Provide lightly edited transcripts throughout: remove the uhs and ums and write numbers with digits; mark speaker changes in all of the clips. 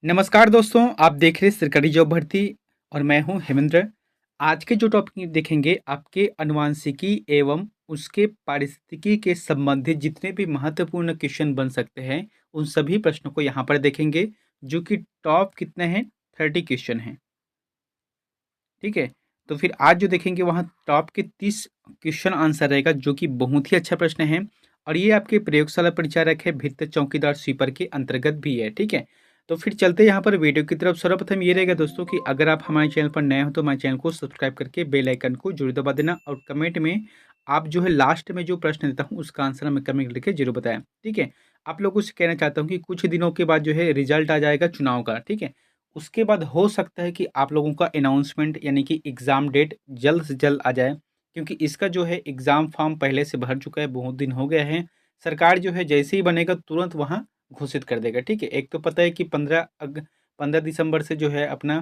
Speaker 1: नमस्कार दोस्तों, आप देख रहे हैं सरकारी जॉब भर्ती और मैं हूं हेमेंद्र। आज के जो टॉपिक देखेंगे आपके अनुवांशिकी एवं उसके पारिस्थितिकी के संबंधित जितने भी महत्वपूर्ण क्वेश्चन बन सकते हैं, उन सभी प्रश्नों को यहाँ पर देखेंगे, जो कि टॉप कितने हैं 30 क्वेश्चन हैं। ठीक है, तो फिर आज जो देखेंगे वहाँ टॉप के 30 क्वेश्चन आंसर रहेगा, जो कि बहुत ही अच्छा प्रश्न है और ये आपके प्रयोगशाला परिचारक है भित्त चौकीदार स्वीपर के अंतर्गत भी है। ठीक है, तो फिर चलते यहाँ पर वीडियो की तरफ। सर्वप्रथम ये रहेगा दोस्तों कि अगर आप हमारे चैनल पर नए हो तो हमारे चैनल को सब्सक्राइब करके बेल आइकन को जरूर दबा देना और कमेंट में आप जो है लास्ट में जो प्रश्न देता हूँ उसका आंसर हमें कमेंट करके जरूर बताएं। ठीक है, आप लोगों से कहना चाहता हूँ कि कुछ दिनों के बाद जो है रिजल्ट आ जाएगा चुनाव का। ठीक है, उसके बाद हो सकता है कि आप लोगों का अनाउंसमेंट यानी कि एग्ज़ाम डेट जल्द से जल्द आ जाए, क्योंकि इसका जो है एग्ज़ाम फॉर्म पहले से भर चुका है, बहुत दिन हो गए हैं। सरकार जो है जैसे ही बनेगा तुरंत वहाँ घोषित कर देगा। ठीक है, एक तो पता है कि 15 दिसंबर से जो है अपना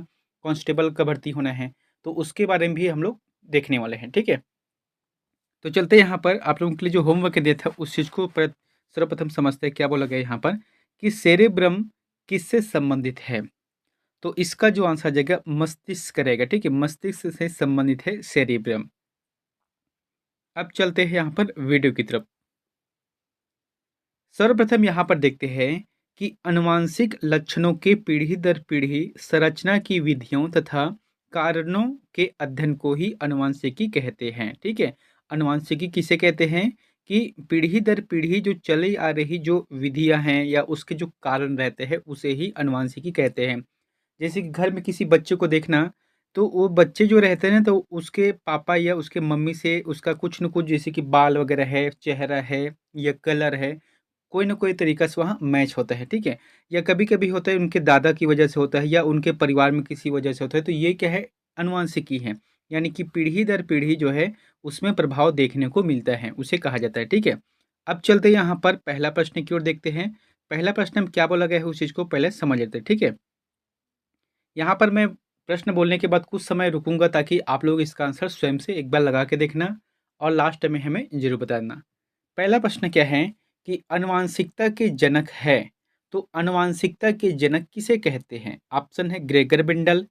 Speaker 1: कांस्टेबल का भर्ती होना है, तो उसके बारे में भी हम लोग देखने वाले हैं। ठीक है, तो चलते हैं यहाँ पर आप लोगों के लिए जो होमवर्क दिया था उस चीज़ को सर्वप्रथम समझते हैं। क्या बोला गया यहाँ पर कि सेरेब्रम किससे संबंधित है? तो इसका जो आंसर आ जाएगा मस्तिष्क रहेगा। ठीक है, मस्तिष्क से संबंधित है सेरिब्रम। अब चलते हैं यहाँ पर वीडियो की तरफ। सर्वप्रथम यहाँ पर देखते हैं कि अनुवांशिक लक्षणों के पीढ़ी दर पीढ़ी संरचना की विधियों तथा कारणों के अध्ययन को ही अनुवांशिकी कहते हैं। ठीक है, अनुवांशिकी किसे कहते हैं कि पीढ़ी दर पीढ़ी जो चली आ रही जो विधियां हैं या उसके जो कारण रहते हैं उसे ही अनुवांशिकी कहते हैं। जैसे कि घर में किसी बच्चे को देखना, तो वो बच्चे जो रहते हैं ना, तो उसके पापा या उसके मम्मी से उसका कुछ न कुछ जैसे कि बाल वगैरह है, चेहरा है या कलर है, कोई ना कोई तरीका से वहाँ मैच होता है। ठीक है, या कभी-कभी होता है उनके दादा की वजह से होता है या उनके परिवार में किसी वजह से होता है, तो ये क्या है आनुवंशिकी है। यानी कि पीढ़ी दर पीढ़ी जो है उसमें प्रभाव देखने को मिलता है, उसे कहा जाता है। ठीक है, अब चलते हैं यहाँ पर पहला प्रश्न की ओर देखते हैं। पहला प्रश्न में क्या बोला गया है उस चीज़ को पहले समझ लेते हैं। ठीक है, यहाँ पर मैं प्रश्न बोलने के बाद कुछ समय रुकूंगा ताकि आप लोग इसका आंसर स्वयं से एक बार लगा के देखना और लास्ट में हमें जरूर बता देना। पहला प्रश्न क्या है कि आनुवांशिकता के जनक है, तो आनुवांशिकता के जनक किसे कहते हैं? ऑप्शन है ग्रेगर बिंडल,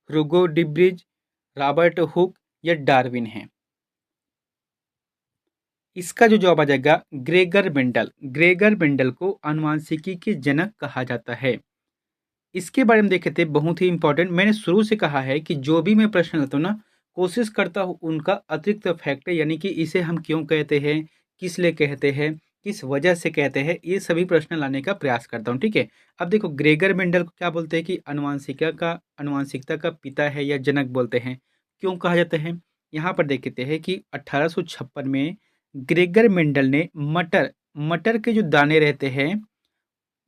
Speaker 1: ह्यूगो डिब्रिज, रॉबर्ट हुक या डार्विन है। इसका जो जवाब आ जाएगा ग्रेगर बिंडल। ग्रेगर बिंडल को आनुवांशिकी के जनक कहा जाता है। इसके बारे में देखे थे, बहुत ही इंपॉर्टेंट। मैंने शुरू से कहा है कि जो भी मैं प्रश्न लेता हूँ ना, कोशिश करता हूँ उनका अतिरिक्त फैक्ट यानी कि इसे हम क्यों कहते हैं, किस लिए कहते हैं, किस वजह से कहते हैं, ये सभी प्रश्न लाने का प्रयास करता हूँ। ठीक है, अब देखो ग्रेगर मेंडल को क्या बोलते हैं कि अनुवांशिकता का पिता है या जनक बोलते हैं। क्यों कहा जाता है? यहाँ पर देखते हैं कि 1856 में ग्रेगर मेंडल ने मटर मटर के जो दाने रहते हैं,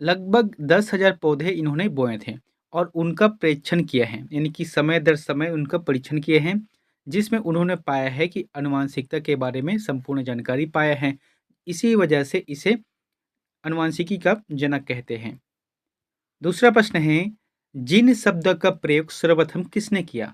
Speaker 1: लगभग 10,000 पौधे इन्होंने बोए थे और उनका परीक्षण किया है, यानी कि समय दर समय उनका परीक्षण किए हैं, जिसमें उन्होंने पाया है कि आनुवंशिकता के बारे में संपूर्ण जानकारी पाया है। इसी वजह से इसे आनुवंशिकी का जनक कहते हैं। दूसरा प्रश्न है, जीन शब्द का प्रयोग सर्वप्रथम किसने किया?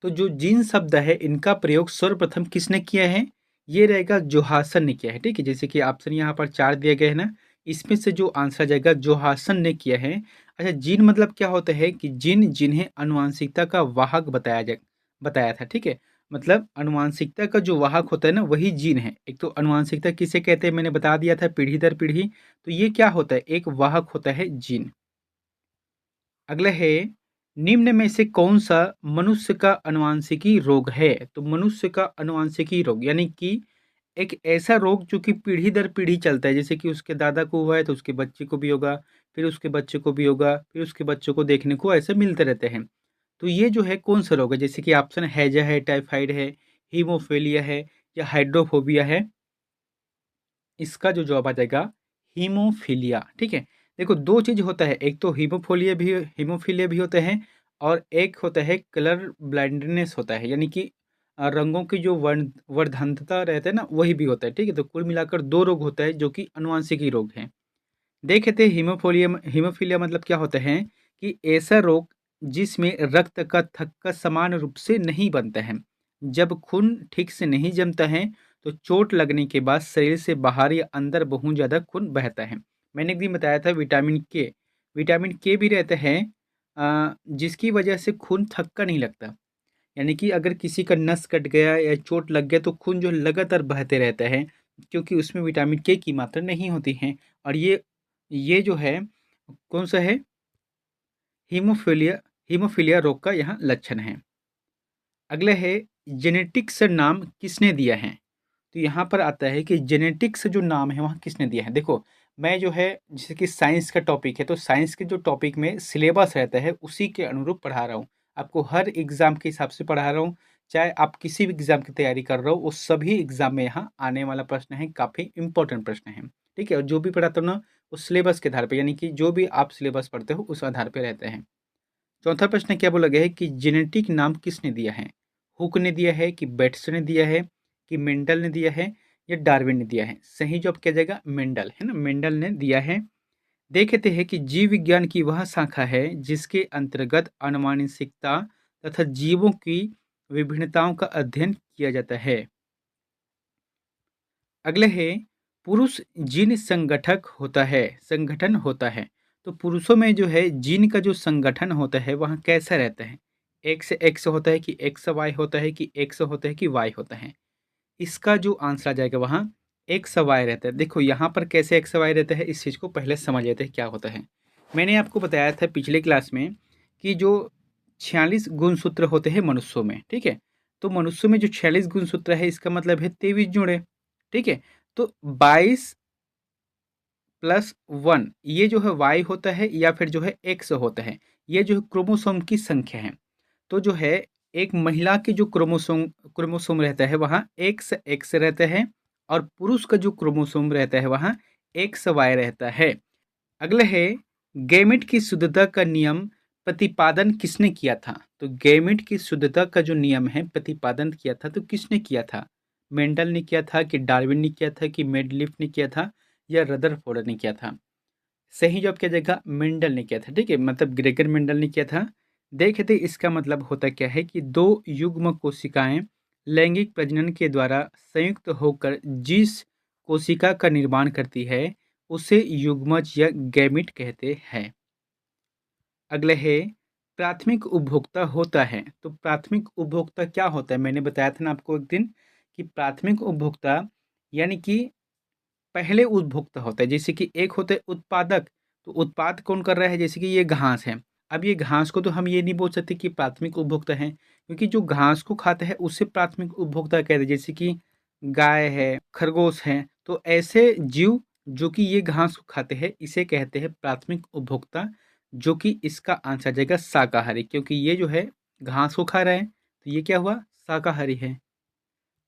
Speaker 1: तो जो जीन शब्द है इनका प्रयोग सर्वप्रथम किसने किया है? ये रहेगा जोहासन ने किया है। ठीक है, जैसे कि ऑप्शन यहाँ पर 4 दिए गए हैं ना, इसमें से जो आंसर आ जाएगा जोहासन ने किया है। अच्छा, जीन मतलब क्या होता है कि जीन जिन्हें आनुवंशिकता का वाहक बताया था। ठीक है, मतलब आनुवंशिकता का जो वाहक होता है ना वही जीन है। एक तो आनुवंशिकता किसे कहते हैं मैंने बता दिया था, पीढ़ी दर पीढ़ी। तो ये क्या होता है, एक वाहक होता है जीन। अगला है, निम्न में से कौन सा मनुष्य का अनुवांशिकी रोग है? तो मनुष्य का अनुवांशिकी रोग यानी कि एक ऐसा रोग जो कि पीढ़ी दर पीढ़ी चलता है, जैसे कि उसके दादा को हुआ है तो उसके बच्चे को भी होगा, फिर उसके बच्चे को भी होगा, फिर उसके बच्चों को देखने को ऐसे मिलते रहते हैं। तो ये जो है कौन सा रोग है? जैसे कि ऑप्शन हैजा है, टाइफाइड है, हीमोफीलिया है या हाइड्रोफोबिया है। इसका जो जवाब आ जाएगा हीमोफीलिया। ठीक है, देखो दो चीज होता है, एक तो हीमोफीलिया भी होता है और एक होता है कलर ब्लाइंडनेस होता है, यानी कि रंगों की जो वर्धनता रहता है ना वही भी होता है। ठीक है, तो कुल मिलाकर दो रोग होता है जो कि अनुवांशिकी रोग है। देखे थे हीमोफीलिया मतलब क्या होता है कि ऐसा रोग जिसमें रक्त का थक्का समान रूप से नहीं बनता है। जब खून ठीक से नहीं जमता है तो चोट लगने के बाद शरीर से बाहर या अंदर बहुत ज़्यादा खून बहता है। मैंने एक दिन बताया था विटामिन के, विटामिन के भी रहता है जिसकी वजह से खून थक्का नहीं लगता। यानी कि अगर किसी का नस कट गया या चोट लग गया तो खून जो है लगातार बहते रहता है, क्योंकि उसमें विटामिन के की मात्रा नहीं होती है। और ये जो है कौन सा है, हीमोफीलिया हीमोफीलिया रोग का यहाँ लक्षण है। अगला है जेनेटिक्स नाम किसने दिया है। तो यहाँ पर आता है कि जेनेटिक्स जो नाम है वहाँ किसने दिया है। देखो, मैं जो है जैसे कि साइंस का टॉपिक है तो साइंस के जो टॉपिक में सिलेबस रहता है उसी के अनुरूप पढ़ा रहा हूँ। आपको हर एग्जाम के हिसाब से पढ़ा रहा हूँ। चाहे आप किसी भी एग्जाम की तैयारी कर रहे हो, वो सभी एग्जाम में यहाँ आने वाला प्रश्न है, काफ़ी इंपॉर्टेंट प्रश्न है। ठीक है, और जो भी पढ़ाता हूँ ना वो सिलेबस के आधार पर, यानी कि जो भी आप सिलेबस पढ़ते हो उस आधार पर रहते हैं। चौथा प्रश्न क्या बोला गया है कि जेनेटिक नाम किसने दिया है। हुक ने दिया है कि बेट्स ने दिया है कि मेंडल ने दिया है या डार्विन ने दिया है। सही जवाब क्या जाएगा, मेंडल है ना, मेंडल ने दिया है। देखते हैं कि जीव विज्ञान की वह शाखा है जिसके अंतर्गत आनुवंशिकता तथा जीवों की विभिन्नताओं का अध्ययन किया जाता है। अगले है पुरुष जीन संगठन होता है। तो पुरुषों में जो है जीन का जो संगठन होता है वहाँ कैसा रहता है, एक्स एक्स होता है कि एक्स वाई होता है कि एक्स होता है कि वाई होता है। इसका जो आंसर आ जाएगा वहाँ एक्स वाई रहता है। देखो यहाँ पर कैसे एक्स वाई रहता है, इस चीज़ को पहले समझ लेते हैं क्या होता है। मैंने आपको बताया था पिछले क्लास में कि जो 46 गुणसूत्र होते हैं मनुष्यों में, ठीक है। तो मनुष्यों में जो 46 गुणसूत्र है इसका मतलब है 23 जोड़े, ठीक है। तो 22+1 ये जो है वाई होता है या फिर जो है एक्स होता है। ये जो है क्रोमोसोम की संख्या है। तो जो है एक महिला के जो क्रोमोसोम रहता है वहाँ एक्स एक्स रहता है, और पुरुष का जो क्रोमोसोम रहता है वहाँ एक्स वाई रहता है। अगला है गैमेट की शुद्धता का नियम प्रतिपादन किसने किया था। तो गैमेट की शुद्धता का जो नियम है प्रतिपादन किया था तो किसने किया था, मेंडल ने किया था कि डार्विन ने किया था कि मेडलिफ ने किया था या रदरफोर्ड ने किया था। सही जवाब क्या जाएगा, मेंडल ने किया था, ठीक है, मतलब ग्रेगर मेंडल ने किया था। देखते इसका मतलब होता क्या है कि दो युग्म कोशिकाएं लैंगिक प्रजनन के द्वारा संयुक्त होकर जिस कोशिका का निर्माण करती है उसे युग्मज या गैमिट कहते हैं। अगले है प्राथमिक उपभोक्ता होता है। तो प्राथमिक उपभोक्ता क्या होता है, मैंने बताया था ना आपको एक दिन कि प्राथमिक उपभोक्ता यानी कि पहले उपभोक्ता होता है। जैसे कि एक होता है उत्पादक, तो उत्पाद कौन कर रहा है, जैसे कि ये घास है। अब ये घास को तो हम ये नहीं बोल सकते कि प्राथमिक उपभोक्ता है, क्योंकि जो घास को खाता है उसे प्राथमिक उपभोक्ता कहते हैं। जैसे कि गाय है, खरगोश है, तो ऐसे जीव जो कि ये घास को खाते हैं इसे कहते हैं प्राथमिक उपभोक्ता, जो कि इसका आंसर आ जाएगा शाकाहारी, क्योंकि ये जो है घास को खा रहा है तो ये क्या हुआ, शाकाहारी है।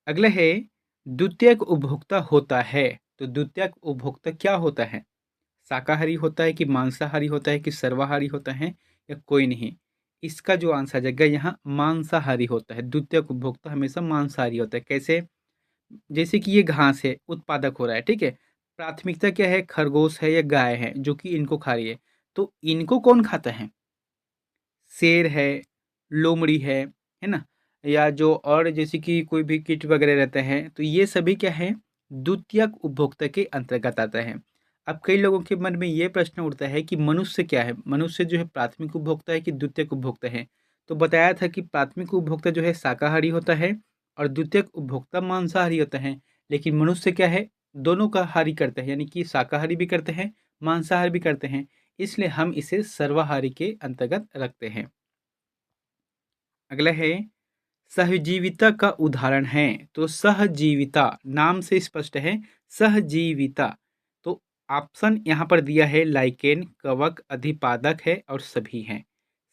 Speaker 1: अगला है द्वितीयक उपभोक्ता होता है। तो द्वितीयक उपभोक्ता क्या होता है, शाकाहारी होता है कि मांसाहारी होता है कि सर्वाहारी होता है या कोई नहीं। इसका जो आंसर आ जाएगा यहाँ मांसाहारी होता है। द्वितीयक उपभोक्ता हमेशा मांसाहारी होता है। कैसे, जैसे कि ये घास है, उत्पादक हो रहा है, ठीक है। प्राथमिकता क्या है, खरगोश है या गाय है जो कि इनको खा रही है, तो इनको कौन खाता है, शेर है, लोमड़ी है ना, या जो और जैसे कि कोई भी कीट वगैरह रहते हैं, तो ये सभी क्या है, द्वितीयक उपभोक्ता के अंतर्गत आता है। अब कई लोगों के मन में ये प्रश्न उठता है कि मनुष्य क्या है, मनुष्य जो है प्राथमिक उपभोक्ता है कि द्वितीयक उपभोक्ता है। तो बताया था कि प्राथमिक उपभोक्ता जो है शाकाहारी होता है और द्वितीयक उपभोक्ता मांसाहारी होता है। लेकिन मनुष्य क्या है, दोनों का हारी करते हैं, यानी कि शाकाहारी भी करते हैं, मांसाहारी भी करते हैं, इसलिए हम इसे सर्वाहारी के अंतर्गत रखते हैं। अगला है सहजीविता का उदाहरण है। तो सहजीविता नाम से स्पष्ट है, सहजीविता। तो ऑप्शन यहाँ पर दिया है लाइकेन, कवक, अधिपादक है और सभी है।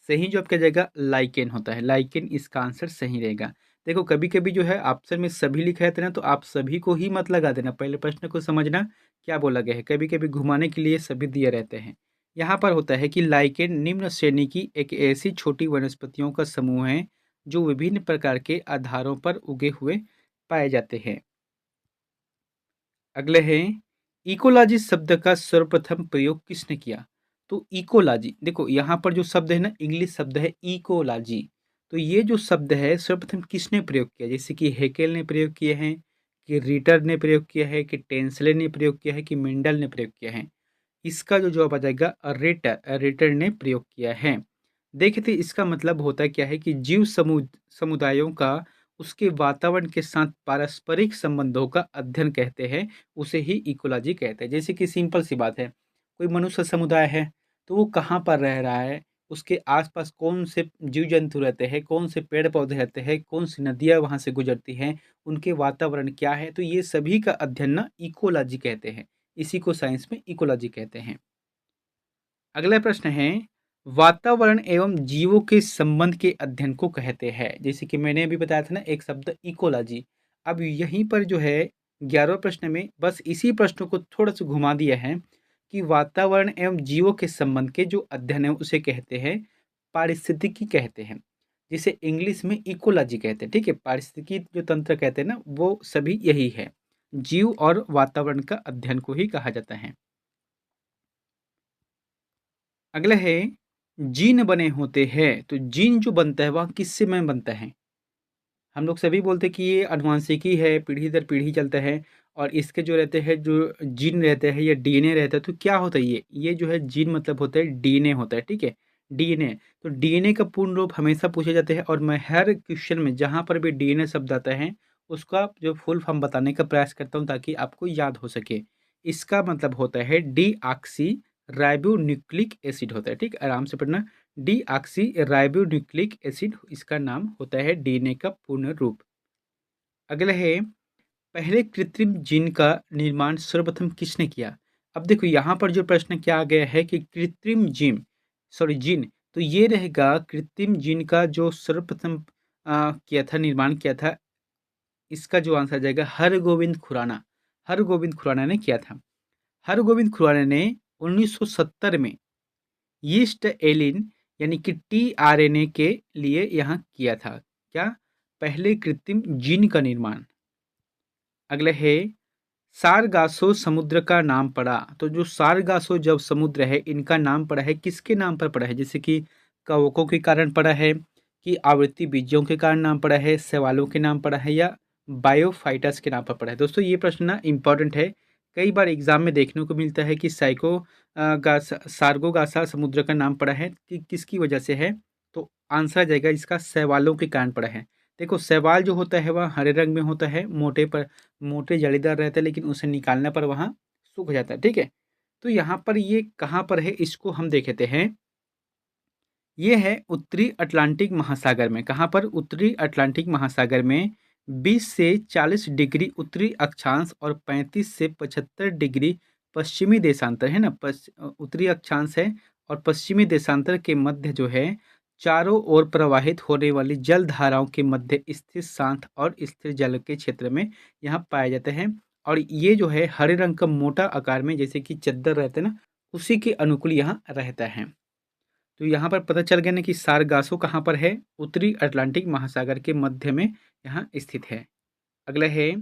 Speaker 1: सही जो आपका जाएगा लाइकेन होता है, लाइकेन इसका आंसर सही रहेगा। देखो कभी कभी जो है ऑप्शन में सभी लिखा रहता है ना, तो आप सभी को ही मत लगा देना, पहले प्रश्न को समझना क्या बोला गया है। कभी कभी घुमाने के लिए सभी दिए रहते हैं। यहाँ पर होता है कि लाइकेन निम्न श्रेणी की एक ऐसी छोटी वनस्पतियों का समूह है जो विभिन्न प्रकार के आधारों पर उगे हुए पाए जाते हैं। अगले हैं इकोलॉजी शब्द का सर्वप्रथम प्रयोग किसने किया। तो इकोलॉजी, देखो यहाँ पर जो शब्द है ना, इंग्लिश शब्द है इकोलॉजी। तो ये जो शब्द है सर्वप्रथम किसने प्रयोग किया, जैसे कि हेकेल ने प्रयोग किए हैं, कि रीटर ने प्रयोग किया है, कि टेंसले ने प्रयोग किया है, कि मेंडल ने प्रयोग किया है। इसका जो जवाब आ जाएगा रेटर ने प्रयोग किया है। देखिए तो इसका मतलब होता क्या है कि जीव समुदायों का उसके वातावरण के साथ पारस्परिक संबंधों का अध्ययन कहते हैं, उसे ही इकोलॉजी कहते हैं। जैसे कि सिंपल सी बात है, कोई मनुष्य समुदाय है तो वो कहाँ पर रह रहा है, उसके आसपास कौन से जीव जंतु रहते हैं, कौन से पेड़ पौधे रहते हैं, कौन सी नदियाँ वहाँ से गुजरती हैं, उनके वातावरण क्या है, तो ये सभी का अध्ययन ना इकोलॉजी कहते हैं। इसी को साइंस में इकोलॉजी कहते हैं। अगला प्रश्न है, वातावरण एवं जीवों के संबंध के अध्ययन को कहते हैं। जैसे कि मैंने अभी बताया था ना एक शब्द इकोलॉजी। अब यहीं पर जो है 11वें प्रश्न में बस इसी प्रश्न को थोड़ा सा घुमा दिया है कि वातावरण एवं जीवों के संबंध के जो अध्ययन है उसे कहते हैं पारिस्थितिकी कहते हैं, जिसे इंग्लिश में इकोलॉजी कहते हैं। ठीक है, पारिस्थितिकी जो तंत्र कहते हैं ना वो सभी यही है, जीव और वातावरण का अध्ययन को ही कहा जाता है। अगला है, जीन बने होते हैं तो जीन जो बनता है वह किससे में बनता है। हम लोग सभी बोलते हैं कि ये आनुवांशिकी है, पीढ़ी दर पीढ़ी चलता है और इसके जो रहते हैं जो जीन रहते हैं या डीएनए रहता है, तो क्या होता है ये जो है जीन मतलब होता है डीएनए होता है। ठीक है, डीएनए। तो डीएनए का पूर्ण रूप हमेशा पूछे जाते हैं और मैं हर क्वेश्चन में जहाँ पर भी डीएनए शब्द आता है उसका जो फुल फॉर्म बताने का प्रयास करता हूँ ताकि आपको याद हो सके। इसका मतलब होता है डीऑक्सी राइबोन्यूक्लिक एसिड होता है। ठीक, आराम से पढ़ना, डीऑक्सी राइबोन्यूक्लिक एसिड इसका नाम होता है डीएनए का पूर्ण रूप। अगला है, पहले कृत्रिम जीन का निर्माण सर्वप्रथम किसने किया। अब देखो यहाँ पर जो प्रश्न क्या आ गया है कि कृत्रिम जीन, तो ये रहेगा कृत्रिम जीन का जो सर्वप्रथम किया था, निर्माण किया था, इसका जो आंसर आ जाएगा हरगोविंद खुराना। हरगोविंद खुराना ने किया था। हरगोविंद खुराना ने 1970 में यीस्ट एलिन यानी कि टीआरएनए के लिए यहाँ किया था। क्या, पहले कृत्रिम जीन का निर्माण। अगले है, सारगासो समुद्र का नाम पड़ा। तो जो सारगासो जब समुद्र है इनका नाम पड़ा है किसके नाम पर पड़ा है। जैसे कि कवकों के कारण पड़ा है, कि आवृत्ति बीजों के कारण नाम पड़ा है, सवालों के नाम पड़ा है, या बायोफाइटस के नाम पर पड़ा है। दोस्तों ये प्रश्न ना इंपॉर्टेंट है, कई बार एग्जाम में देखने को मिलता है कि सार्गोगासा समुद्र का नाम पड़ा है कि किसकी वजह से है, तो आंसर आ जाएगा इसका शैवालों के कारण पड़ा है। देखो शैवाल जो होता है वह हरे रंग में होता है, मोटे जालीदार रहता है, लेकिन उसे निकालने पर वहाँ सूख जाता है। ठीक है, तो यहाँ पर ये कहाँ पर है इसको हम देखते हैं। ये है उत्तरी अटलांटिक महासागर में। कहाँ पर, उत्तरी अटलांटिक महासागर में 20 से 40 डिग्री उत्तरी अक्षांश और 35 से 75 डिग्री पश्चिमी देशांतर है ना, उत्तरी अक्षांश है और पश्चिमी देशांतर के मध्य जो है चारों ओर प्रवाहित होने वाली जल धाराओं के मध्य स्थित शांत और स्थिर जल के क्षेत्र में यहाँ पाए जाते हैं। और ये जो है हरे रंग का मोटा आकार में जैसे कि चद्दर रहता है ना, उसी के अनुकूल यहाँ रहता है। तो यहाँ पर पता चल गया ना कि सारगासो कहाँ पर है, उत्तरी अटलांटिक महासागर के मध्य में यहाँ स्थित है। अगला है,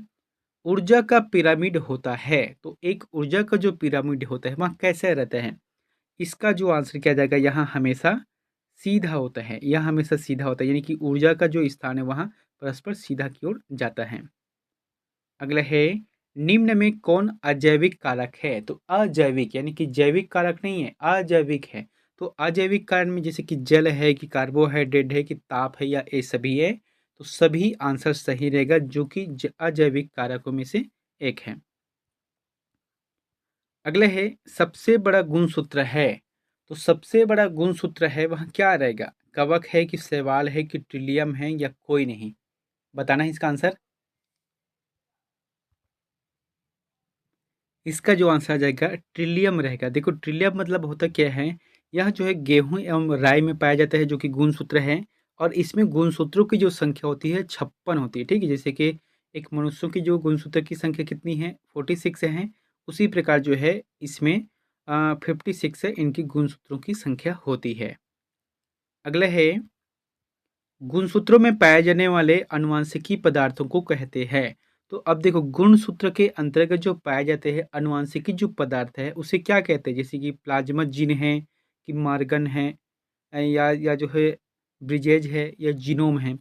Speaker 1: ऊर्जा का पिरामिड होता है। तो एक ऊर्जा का जो पिरामिड होता है वह कैसे रहता है, इसका जो आंसर किया जाएगा यहाँ हमेशा सीधा होता है। यह हमेशा सीधा होता है, यानी कि ऊर्जा का जो स्थान है वहाँ परस्पर सीधा की ओर जाता है। अगला है, निम्न में कौन अजैविक कारक है। तो अजैविक यानी कि जैविक कारक नहीं है, अजैविक है। तो अजैविक कारक में जैसे कि जल है, कि कार्बोहाइड्रेट है, कि ताप है, या ये सभी है, तो सभी आंसर सही रहेगा जो कि अजैविक कारकों में से एक है। अगले है, सबसे बड़ा गुणसूत्र है। तो सबसे बड़ा गुणसूत्र है वह क्या रहेगा, कवक है, कि शैवाल है, कि ट्रिलियम है, या कोई नहीं, बताना है इसका आंसर। इसका जो आंसर आ जाएगा ट्रिलियम रहेगा। देखो ट्रिलियम मतलब होता क्या है, यह जो है गेहूं एवं राई में पाया जाता है जो कि गुणसूत्र है, और इसमें गुणसूत्रों की जो संख्या होती है 56 होती है। ठीक है, जैसे कि एक मनुष्यों की जो गुणसूत्र की संख्या कितनी है 46 है, उसी प्रकार जो है इसमें 56 है इनकी गुणसूत्रों की संख्या होती है। अगला है, गुणसूत्रों में पाए जाने वाले आनुवंशिकी पदार्थों को कहते हैं। तो अब देखो गुणसूत्र के अंतर्गत जो पाए जाते हैं आनुवंशिकी जो पदार्थ है उसे क्या कहते हैं, जैसे कि प्लाज्मा जीन है, कि मार्गन है, या जो है ब्रिजेज है, या जीनोम है,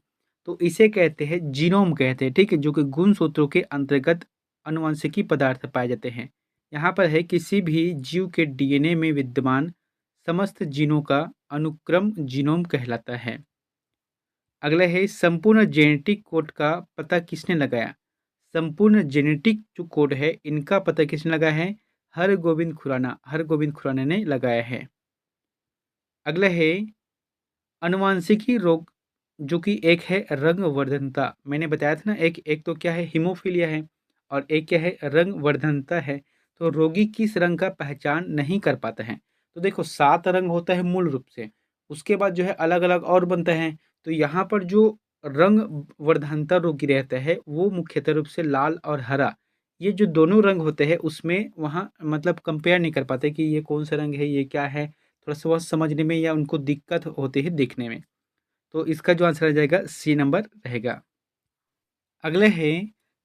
Speaker 1: तो इसे कहते हैं जीनोम कहते हैं। ठीक है, जो कि गुणसूत्रों के अंतर्गत आनुवंशिकी पदार्थ पाए जाते हैं। यहाँ पर है किसी भी जीव के डीएनए में विद्यमान समस्त जीनों का अनुक्रम जीनोम कहलाता है। अगला है संपूर्ण जेनेटिक कोड का पता किसने लगाया? संपूर्ण जेनेटिक जो कोड है इनका पता किसने लगाया है? हरगोविंद खुराना ने लगाया है। अगला है अनुवांशिकी रोग जो कि एक है रंगवर्धनता। मैंने बताया था ना, एक तो क्या है हीमोफीलिया है और एक क्या है रंगवर्धनता है। तो रोगी किस रंग का पहचान नहीं कर पाता है? तो देखो 7 रंग होता है मूल रूप से, उसके बाद जो है अलग अलग और बनता है। तो यहाँ पर जो रंगवर्धनता रोगी रहता है वो मुख्यतः रूप से लाल और हरा, ये जो दोनों रंग होते हैं उसमें वहाँ मतलब कंपेयर नहीं कर पाते कि ये कौन सा रंग है, ये क्या है, थोड़ा सा वह समझने में या उनको दिक्कत होती है देखने में। तो इसका जो आंसर आ जाएगा सी नंबर रहेगा। अगले है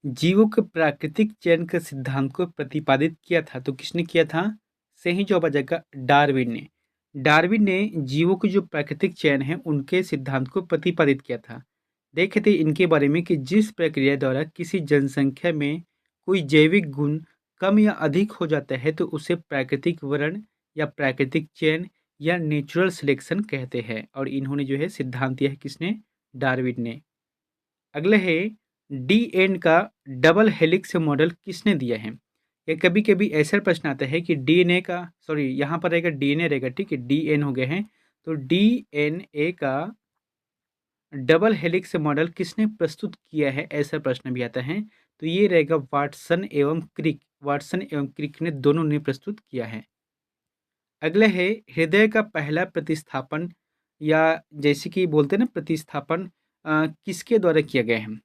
Speaker 1: जीवों के प्राकृतिक चयन के सिद्धांत को प्रतिपादित किया था, तो किसने किया था? सही जवाब आ जाएगा डार्विन ने। डार्विन ने जीवों के जो प्राकृतिक चयन है उनके सिद्धांत को प्रतिपादित किया था। देखे थे इनके बारे में कि जिस प्रक्रिया द्वारा किसी जनसंख्या में कोई जैविक गुण कम या अधिक हो जाता है तो उसे प्राकृतिक वर्ण या प्राकृतिक चयन या नेचुरल सिलेक्शन कहते हैं। और इन्होंने जो है सिद्धांत दिया है किसने? डार्विन ने। अगले है डीएन का डबल हेलिक्स मॉडल किसने दिया है? ये कभी कभी ऐसा प्रश्न आता है कि डीएनए का, सॉरी यहाँ पर रहेगा डीएनए रहेगा, ठीक है, डीएन हो गए हैं। तो डीएनए का डबल हेलिक्स मॉडल किसने प्रस्तुत किया है, ऐसा प्रश्न भी आता है। तो ये रहेगा वाटसन एवं क्रिक ने दोनों ने प्रस्तुत किया है। अगला है हृदय का पहला प्रतिस्थापन या जैसे कि बोलते हैं ना प्रतिस्थापन किसके द्वारा किया गया है?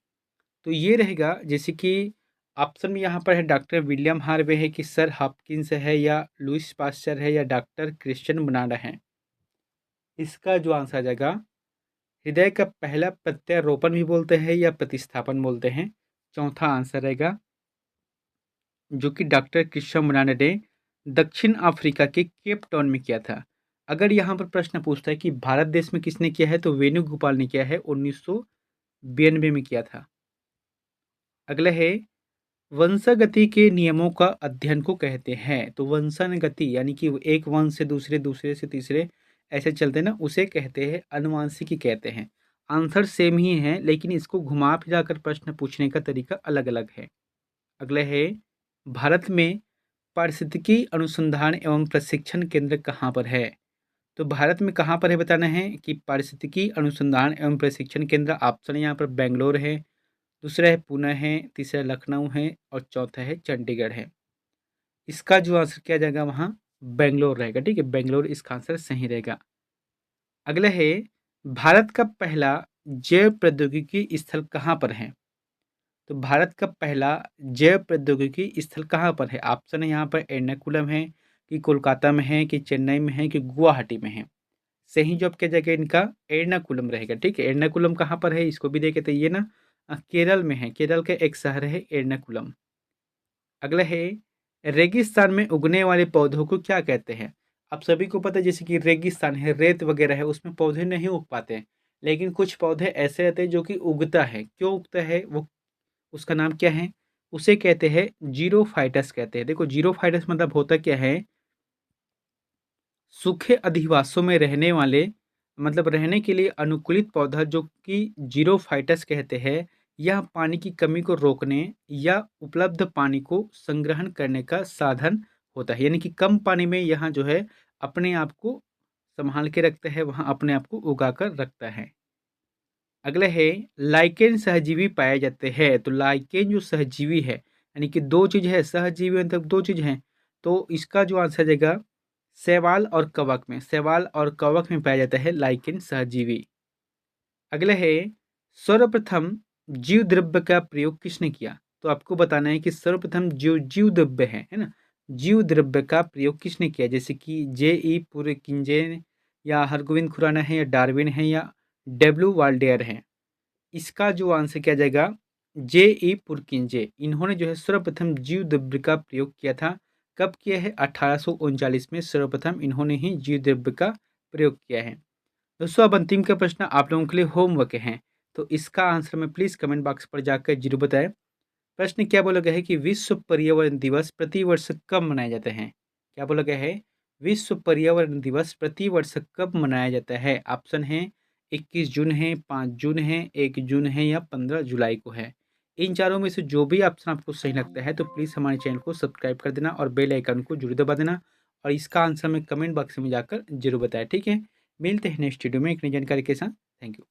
Speaker 1: तो ये रहेगा जैसे कि ऑप्शन में यहाँ पर है डॉक्टर विलियम हार्वे है कि सर हॉपकिंस है या लुइस पास्चर है या डॉक्टर क्रिश्चियन बर्नार्ड है। इसका जो आंसर आ जाएगा हृदय का पहला प्रत्यारोपण भी बोलते हैं या प्रतिस्थापन बोलते हैं, चौथा आंसर रहेगा जो कि डॉक्टर क्रिश्चियन बर्नार्ड ने दक्षिण अफ्रीका के केप टाउन में किया था। अगर यहाँ पर प्रश्न पूछता है कि भारत देश में किसने किया है तो वेणुगोपाल ने किया है, 1992 में किया था। अगला है वंशागति के नियमों का अध्ययन को कहते हैं। तो वंशानुगति यानी कि एक वंश से दूसरे, दूसरे से तीसरे ऐसे चलते हैं ना, उसे कहते हैं अनुवांशिकी कहते हैं। आंसर सेम ही है लेकिन इसको घुमा फिरा कर प्रश्न पूछने का तरीका अलग अलग है। अगला है भारत में पारिस्थितिकी अनुसंधान एवं प्रशिक्षण केंद्र कहाँ पर है? तो भारत में कहाँ पर है बताना है कि पारिस्थितिकी अनुसंधान एवं प्रशिक्षण केंद्र। ऑप्शन यहाँ पर बेंगलोर है, दूसरा है पुणे है, तीसरा लखनऊ है और चौथा है चंडीगढ़ है। इसका जो आंसर किया जाएगा वहाँ बेंगलोर रहेगा, ठीक है, बेंगलोर इसका आंसर सही रहेगा। अगला है भारत का पहला जैव प्रौद्योगिकी स्थल कहाँ पर है? तो भारत का पहला जैव प्रौद्योगिकी स्थल कहाँ पर है? ऑप्शन है यहाँ पर एर्नाकुलम है कि कोलकाता में है कि चेन्नई में है कि गुवाहाटी में है। सही जवाब क्या जाएगा इनका? एर्नाकुलम रहेगा, ठीक है। एर्नाकुलम कहाँ पर है इसको भी देखे तो ये ना केरल में है, केरल का एक शहर है एर्नाकुलम। अगला है रेगिस्तान में उगने वाले पौधों को क्या कहते हैं? आप सभी को पता है जैसे कि रेगिस्तान है, रेत वगैरह है, उसमें पौधे नहीं उग पाते हैं, लेकिन कुछ पौधे ऐसे रहते हैं जो कि उगता है। क्यों उगता है वो, उसका नाम क्या है? उसे कहते हैं जीरोफाइटस कहते हैं। देखो जीरोफाइटस मतलब होता क्या है, सूखे अधिवासों में रहने वाले, मतलब रहने के लिए अनुकूलित पौधा जो कि जीरोफाइटस कहते हैं। यह पानी की कमी को रोकने या उपलब्ध पानी को संग्रहण करने का साधन होता है, यानी कि कम पानी में यहाँ जो है अपने आप को संभाल के रखता है, वहाँ अपने आप को उगा कर रखता है। अगला है लाइकेन सहजीवी पाए जाते हैं। तो लाइकेन जो सहजीवी है यानी कि दो चीज है, सहजीवी मतलब दो चीज हैं, तो इसका जो आंसर जाएगा शैवाल और कवक में, शैवाल और कवक में पाया जाता है लाइकेन सहजीवी। अगला है सर्वप्रथम जीव द्रव्य का प्रयोग किसने किया? तो आपको बताना है कि सर्वप्रथम जो जीव द्रव्य है ना, जीव द्रव्य का प्रयोग किसने किया? जैसे कि जे.ई. पुरकिंजे या हरगोविंद खुराना है या डार्विन है या डब्ल्यू वाल्डेयर है। इसका जो आंसर किया जाएगा जे.ई. पुरकिंजे। इन्होंने जो है सर्वप्रथम जीव द्रव्य का प्रयोग किया था। कब किया है? 1839 में सर्वप्रथम इन्होंने ही जीव द्रव्य का प्रयोग किया है। दोस्तों अब अंतिम का प्रश्न आप लोगों के लिए होमवर्क है, तो इसका आंसर में प्लीज़ कमेंट बॉक्स पर जाकर जरूर बताएं। प्रश्न क्या बोला गया है कि विश्व पर्यावरण दिवस प्रतिवर्ष कब मनाया जाता है? क्या बोला गया है? विश्व पर्यावरण दिवस प्रतिवर्ष कब मनाया जाता है? ऑप्शन है 21 जून है, 5 जून है, 1 जून है या 15 जुलाई को है। इन चारों में से जो भी ऑप्शन आपको सही लगता है तो प्लीज़ हमारे चैनल को सब्सक्राइब कर देना और बेल आइकन को जरूर दबा देना और इसका आंसर में कमेंट बॉक्स में जाकर जरूर बताएं, ठीक है? मिलते हैं नेक्स्ट वीडियो में एक नई जानकारी के साथ। Thank you.